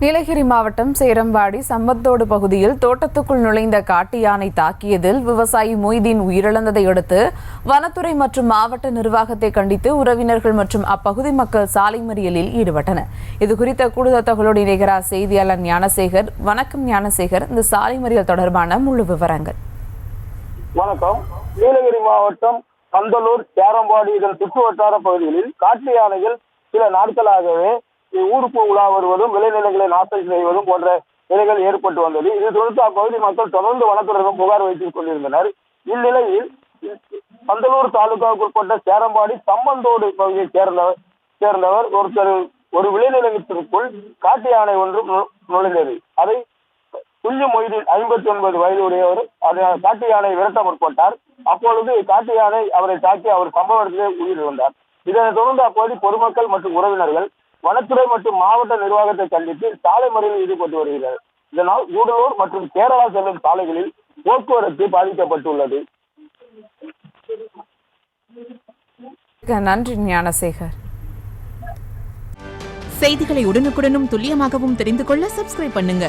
நீலகிரி மாவட்டம் சேரம்பாடி சம்பத்தோடு பகுதியில் தோட்டத்துக்குள் நுழைந்த காட்டு யானை தாக்கியதில் விவசாயி மொய்தீன் உயிரிழந்ததை அடுத்து வனத்துறை மற்றும் மாவட்ட நிர்வாகத்தை கண்டித்து உறவினர்கள் மற்றும் அப்பகுதி மக்கள் சாலை மறியலில் ஈடுபட்டனர். இதுகுறித்த கூடுதல் தகவலோடு இணைகிறார் செய்தியாளர் ஞானசேகர். வணக்கம் ஞானசேகர், இந்த சாலை மறியல் தொடர்பான முழு விவரங்கள். வணக்கம். நீலகிரி மாவட்டம் பந்தலூர், சேரம்பாடி இதன் சுற்று வட்டார பகுதிகளில் காட்டு யானைகள் சில நாட்களாகவே ஊருக்கு உலா வருவதும் விளைநிலங்களை நாசம் செய்வதும் போன்ற நிலைகள் ஏற்பட்டு வந்தது. இது குறித்து அப்பகுதி மக்கள் தொடர்ந்து வனத்துறையிடம் புகார் வைத்துக் கொண்டிருந்தனர். இந்நிலையில் பந்தலூர் தாலுகாவுக்குட்பட்ட சேரம்பாடி சம்பந்தோடு பகுதியை சேர்ந்தவர் ஒருத்தர் ஒரு விளைநிலத்திற்குள் காட்டு யானை ஒன்று நுழைந்தது. அதை குஞ்சு மொய்தீன் 59 வயது உடையவர் காட்டு யானை விரட்ட முற்பட்டார். அப்பொழுது காட்டு யானை அவரை தாக்கி அவர் சம்பவ இடத்திலே உயிரிழந்தார். இதனைத் தொடர்ந்து அப்போது பொதுமக்கள் மற்றும் உறவினர்கள் வனத்துறை மற்றும் மாவட்ட நிர்வாகத்தை கண்டித்து சாலை மறியலில் ஈடுபட்டு வருகிறார். இதனால் கூடலூர் மற்றும் கேரளா செல்லும் சாலைகளில் போக்குவரத்து பாதிக்கப்பட்டுள்ளது. நன்றி ஞானசேகர். செய்திகளை உடனுக்குடனும் துல்லியமாகவும் தெரிந்து கொள்ள சப்ஸ்கிரைப் பண்ணுங்க.